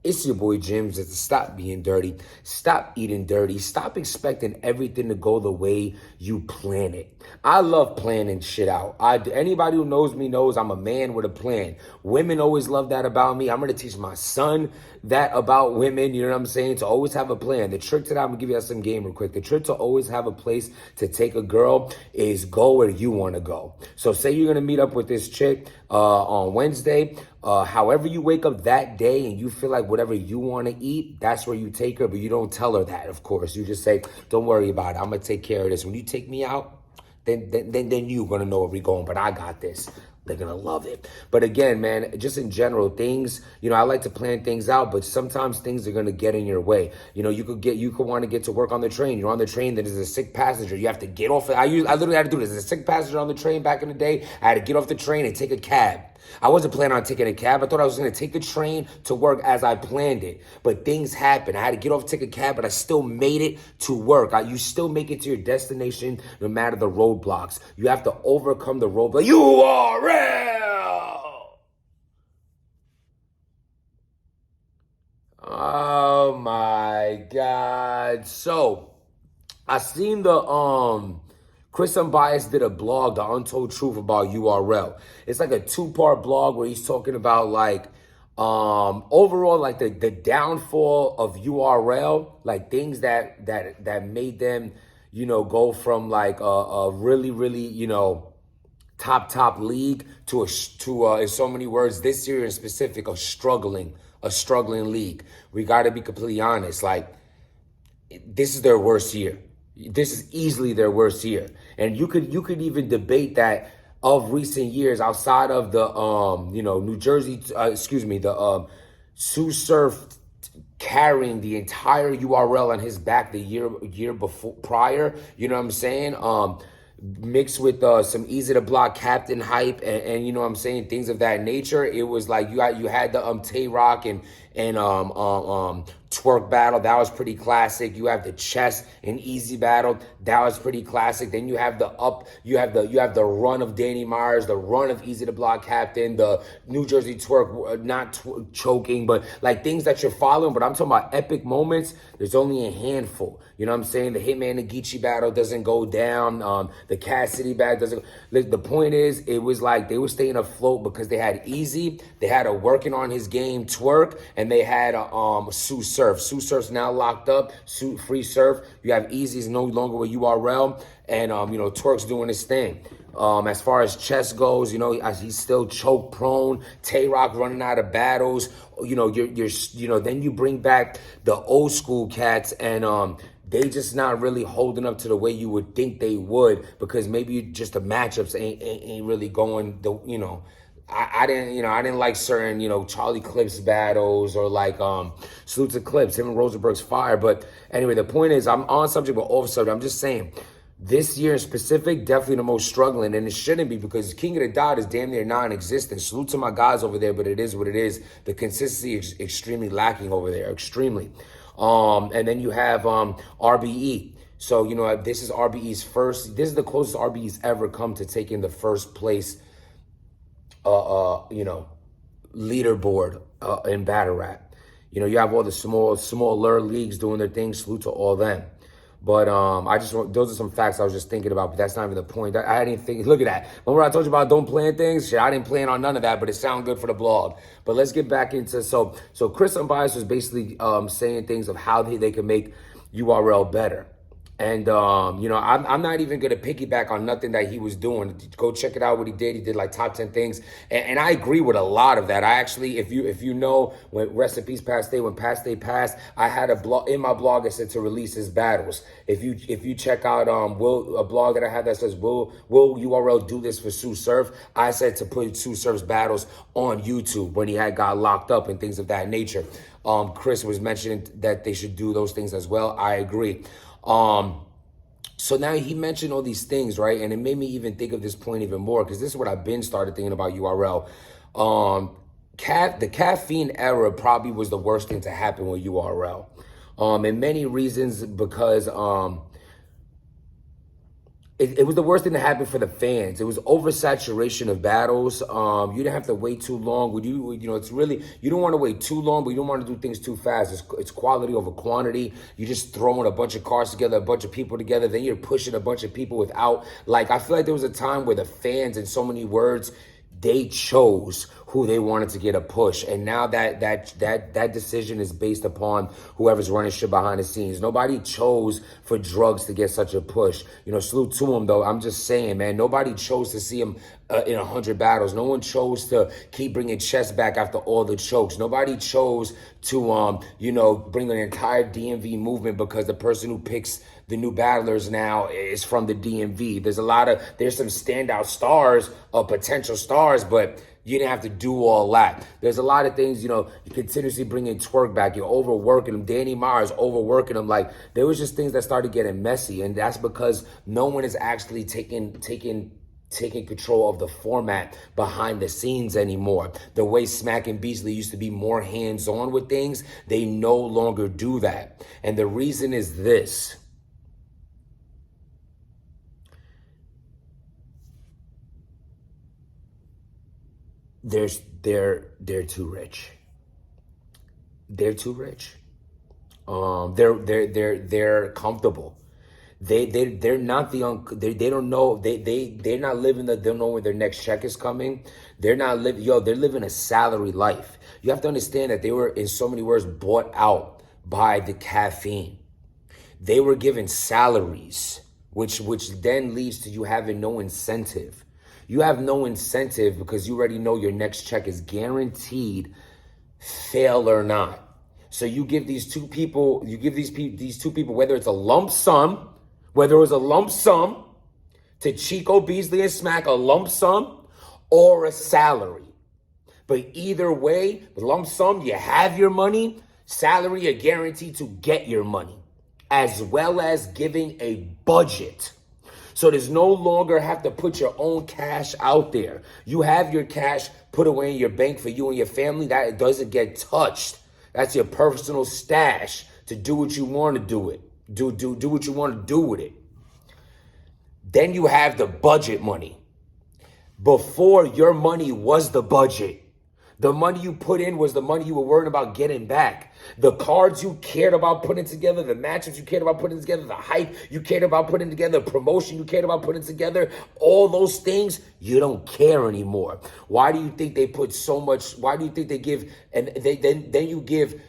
It's your boy Jims. It's stop being dirty. Stop eating dirty. Stop expecting everything to go the way you plan it. I love planning shit out. Anybody who knows me knows I'm a man with a plan. Women always love that about me. I'm going to teach my son that about women. You know what I'm saying? To always have a plan. The trick to that, I'm going to give you some game real quick. The trick to always have a place to take a girl is go where you want to go. So say you're going to meet up with this chick on Wednesday. However you wake up that day and you feel like whatever you want to eat, that's where you take her, but you don't tell her that, of course. You just say, don't worry about it. I'm going to take care of this. When you take me out, then you're going to know where we're going, but I got this. They're going to love it. But again, man, just in general, things, I like to plan things out, but sometimes things are going to get in your way. You could want to get to work on the train. You're on the train, there's a sick passenger. You have to get off. I literally had to do this. There's a sick passenger on the train back in the day. I had to get off the train and take a cab. I wasn't planning on taking a cab. I thought I was going to take the train to work as I planned it. But things happened. I had to get off, take a cab, but I still made it to work. You still make it to your destination no matter the roadblocks. You have to overcome the roadblocks. You are real. Oh my God. So I seen the Chris Unbiased did a blog, The Untold Truth, about URL. It's like a 2-part blog where he's talking about overall the downfall of URL, like things that made them, go from a really, really, top league to in so many words, this year in specific, a struggling league. We got to be completely honest. This is their worst year. This is easily their worst year. And you could even debate that of recent years outside of the, New Jersey, the Sue Surf carrying the entire URL on his back the year before prior, you know what I'm saying? Mixed with some easy to block captain hype and you know what I'm saying, things of that nature. It was like you had the Tay Rock and twerk battle, that was pretty classic. You have the chess and easy battle, that was pretty classic. Then you have the run of Danny Myers, the run of easy to block captain, the New Jersey twerk, not choking, but things that you're following. But I'm talking about epic moments. There's only a handful. You know what I'm saying? The Hitman and Geechee battle doesn't go down. The Cassidy battle doesn't. The point is, it was like they were staying afloat because they had Easy, they had a working on his game twerk, and they had Sue Surf. Sue Surf's now locked up. Free Surf. You have Easy's no longer with URL, and twerk's doing his thing. As far as chess goes, he's still choke prone. Tay Rock running out of battles. Then you bring back the old school cats, and they just not really holding up to the way you would think they would, because maybe just the matchups ain't really going I didn't like certain, Charlie Clips battles or Salute to Clips, him and Rosenberg's fire. But anyway, the point is, I'm on subject but off subject. I'm just saying, this year in specific, definitely the most struggling, and it shouldn't be because King of the Dot is damn near non-existent. Salute to my guys over there, but it is what it is. The consistency is extremely lacking over there, extremely. And then you have RBE. So, this is RBE's first. This is the closest RBE's ever come to taking the first place, leaderboard in battle rap. You have all the smaller leagues doing their thing. Salute to all them. But those are some facts I was just thinking about, but that's not even the point. I didn't think, look at that. Remember I told you about don't plan things? Shit, I didn't plan on none of that, but it sounded good for the blog. But let's get back into, so Chris Unbiased was basically saying things of how they can make URL better. And, I'm not even going to piggyback on nothing that he was doing. Go check it out, what he did. He did top 10 things. And I agree with a lot of that. I actually, if you know, when rest in peace, Past Day, when Past Day passed, I had a blog in my blog that said to release his battles. If you check out a blog that I had that says, will URL do this for Sue Surf? I said to put Sue Surf's battles on YouTube when he got locked up and things of that nature. Chris was mentioning that they should do those things as well. I agree. So now he mentioned all these things, right? And it made me even think of this point even more, because this is what I've been started thinking about URL. The caffeine era probably was the worst thing to happen with URL. And many reasons, because it was the worst thing that happened for the fans. It was oversaturation of battles. You didn't have to wait too long. It's really, you don't want to wait too long, but you don't want to do things too fast. It's quality over quantity. You're just throwing a bunch of cars together, a bunch of people together. Then you're pushing a bunch of people without, like, I feel like there was a time where the fans, in so many words, they chose who they wanted to get a push. And now that decision is based upon whoever's running shit behind the scenes. Nobody chose for drugs to get such a push. Salute to him, though. I'm just saying, man, nobody chose to see him in 100 battles. No one chose to keep bringing Chess back after all the chokes. Nobody chose to, bring an entire DMV movement because the person who picks the new battlers now is from the DMV. There's some standout stars or potential stars, but you didn't have to do all that. There's a lot of things, you continuously bringing Twerk back. You're overworking him. Danny Myers overworking him. Like, there was just things that started getting messy, and that's because no one is actually taking control of the format behind the scenes anymore. The way Smack and Beasley used to be more hands-on with things, they no longer do that. And the reason is this. They're too rich. They're too rich. They're comfortable. They're not they don't know, they're not living they don't know when their next check is coming. They're living a salary life. You have to understand that they were, in so many words, bought out by the caffeine. They were given salaries, which then leads to you having no incentive. You have no incentive because you already know your next check is guaranteed, fail or not. So you give these two people, whether it's a lump sum, whether it was a lump sum to Chico, Beasley, and Smack, a lump sum or a salary. But either way, the lump sum, you have your money, salary, you're guaranteed to get your money, as well as giving a budget. So there's no longer have to put your own cash out there. You have your cash put away in your bank for you and your family. That doesn't get touched. That's your personal stash to do what you want to do it. Do what you want to do with it. Then you have the budget money. Before, your money was the budget. The money you put in was the money you were worried about getting back. The cards you cared about putting together, the matchups you cared about putting together, the hype you cared about putting together, the promotion you cared about putting together, all those things, you don't care anymore. Why do you think they put so much, why do you think they give, and then you give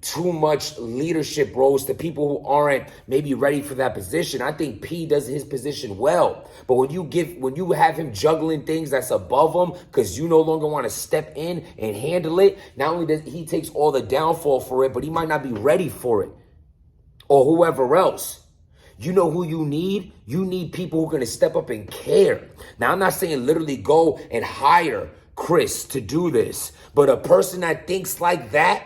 too much leadership roles to people who aren't maybe ready for that position? I think P does his position well, but when you have him juggling things that's above him because you no longer want to step in and handle it, not only does he takes all the downfall for it, but he might not be ready for it, or whoever else. You know who you need? You need people who are going to step up and care. Now, I'm not saying literally go and hire Chris to do this, but a person that thinks like that,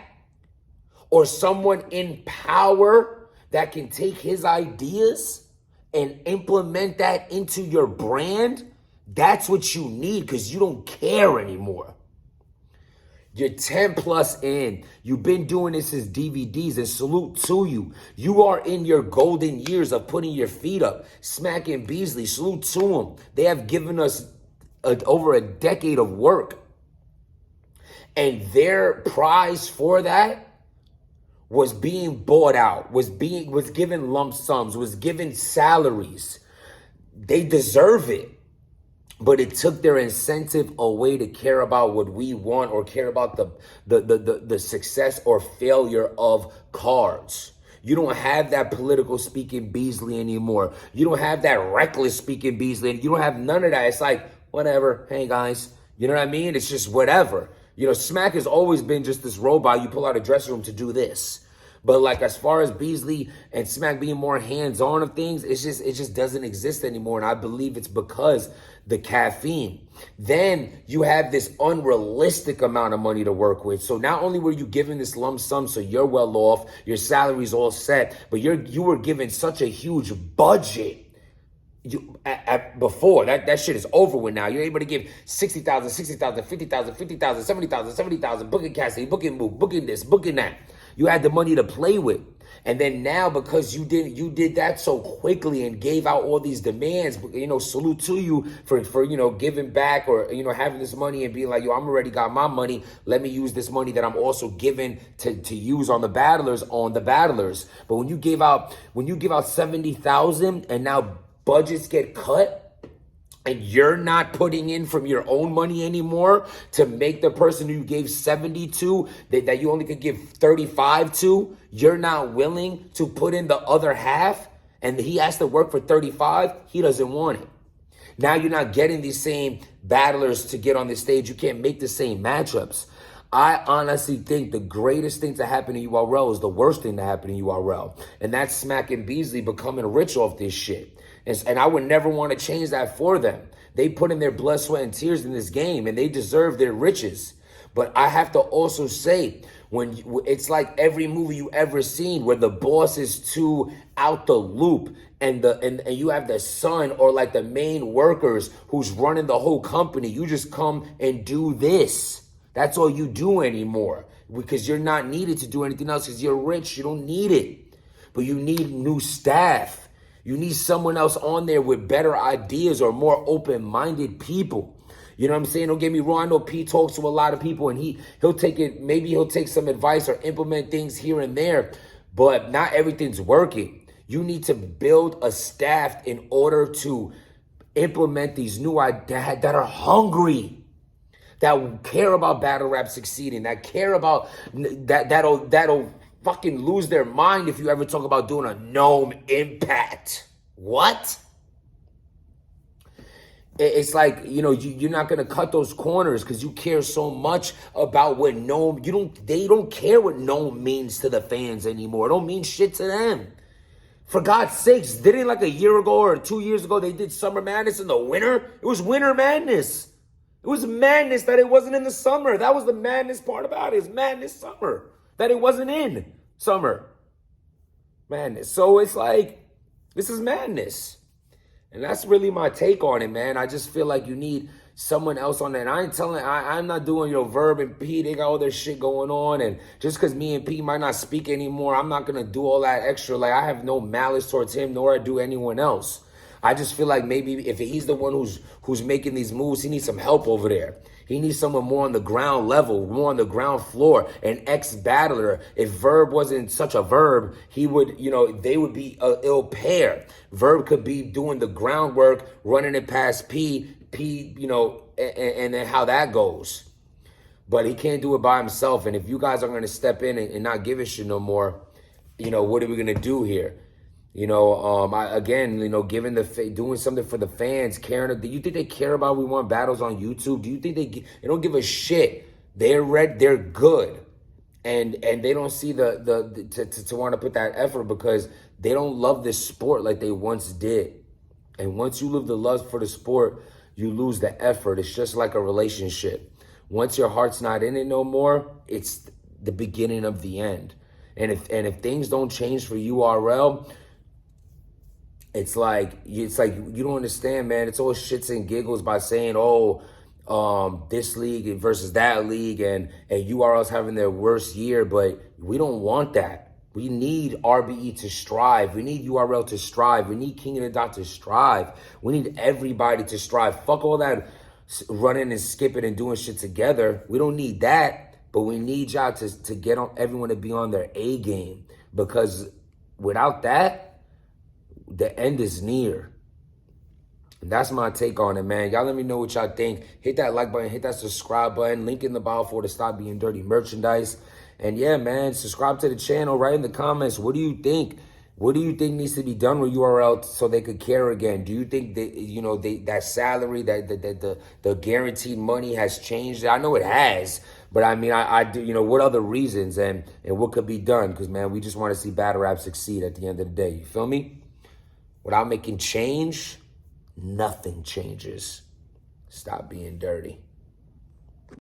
or someone in power that can take his ideas and implement that into your brand, that's what you need, because you don't care anymore. You're 10 plus in. You've been doing this as DVDs, and salute to you. You are in your golden years of putting your feet up. Smack and Beasley, salute to them. They have given us over a decade of work. And their prize for that was being bought out, was given lump sums, was given salaries. They deserve it. But it took their incentive away to care about what we want, or care about the success or failure of cards. You don't have that political speaking Beasley anymore. You don't have that reckless speaking Beasley. You don't have none of that. It's like, whatever. Hey, guys. You know what I mean? It's just whatever. Smack has always been just this robot you pull out of the dressing room to do this. But like, as far as Beasley and Smack being more hands-on of things, it just doesn't exist anymore. And I believe it's because the caffeine. Then you have this unrealistic amount of money to work with. So not only were you given this lump sum, so you're well off, your salary's all set, but you were given such a huge budget. Before that shit is over with now. You're able to give 60,000, 60,000, 50,000, 50,000, 70,000, 70,000, booking Cassidy, booking Move, booking this, booking that. You had the money to play with. And then now, because you did that so quickly and gave out all these demands, salute to you for giving back, or having this money and being like, yo, I'm already got my money. Let me use this money that I'm also given to use on the battlers. But when you give out 70,000 and now budgets get cut, and you're not putting in from your own money anymore to make the person who you gave 70 to, that you only could give 35 to, you're not willing to put in the other half, and he has to work for 35, he doesn't want it. Now you're not getting these same battlers to get on the stage. You can't make the same matchups. I honestly think the greatest thing to happen to URL is the worst thing to happen to URL. And that's Smack and Beasley becoming rich off this shit. And I would never want to change that for them. They put in their blood, sweat, and tears in this game, and they deserve their riches. But I have to also say, it's like every movie you ever seen where the boss is too out the loop, and you have the son or like the main workers who's running the whole company. You just come and do this. That's all you do anymore, because you're not needed to do anything else because you're rich. You don't need it. But you need new staff. You need someone else on there with better ideas or more open-minded people. You know what I'm saying? Don't get me wrong. I know P talks to a lot of people, and he'll take some advice or implement things here and there, but not everything's working. You need to build a staff in order to implement these new ideas that are hungry, that care about battle rap succeeding, that care about that'll fucking lose their mind if you ever talk about doing a Gnome Impact. What? It's like, you're not going to cut those corners because you care so much about what Gnome, they don't care what Gnome means to the fans anymore. It don't mean shit to them. For God's sakes, didn't like a year ago or 2 years ago, they did Summer Madness in the winter? It was Winter Madness. It was madness that it wasn't in the summer. That was the madness part about it. It's madness summer. That it wasn't in summer madness. So it's like, this is madness. And that's really my take on it, man. I just feel like you need someone else on that. And I'm not doing, Verb and P, they got all their shit going on. And just because me and P might not speak anymore, I'm not going to do all that extra. Like, I have no malice towards him, nor I do anyone else. I just feel like maybe if he's the one who's making these moves, he needs some help over there. He needs someone more on the ground level, more on the ground floor, an ex-battler. If Verb wasn't such a Verb, he would, they would be an ill pair. Verb could be doing the groundwork, running it past P, and then how that goes. But he can't do it by himself. And if you guys are going to step in and not give a shit no more, what are we going to do here? Giving doing something for the fans, caring. Do you think they care about we want battles on YouTube? Do you think they don't give a shit? They're good, and they don't see to want to put that effort because they don't love this sport like they once did. And once you lose the love for the sport, you lose the effort. It's just like a relationship. Once your heart's not in it no more, it's the beginning of the end. And if things don't change for URL, it's like you don't understand, man. It's all shits and giggles by saying, this league versus that league, and URL's having their worst year, but we don't want that. We need RBE to strive. We need URL to strive. We need King of the Dot to strive. We need everybody to strive. Fuck all that running and skipping and doing shit together. We don't need that, but we need y'all to get on, everyone to be on their A game, because without that, the end is near. And that's my take on it, man. Y'all let me know what y'all think. Hit that like button, hit that subscribe button, link in the bio for the Stop Being Dirty merchandise. And yeah, man, subscribe to the channel. Write in the comments, what do you think? What do you think needs to be done with URL so they could care again? Do you think that salary, that the guaranteed money has changed? I know it has, but I mean, I do. What other reasons and what could be done? Because man, we just want to see battle rap succeed at the end of the day. You feel me? Without making change, nothing changes. Stop being dirty.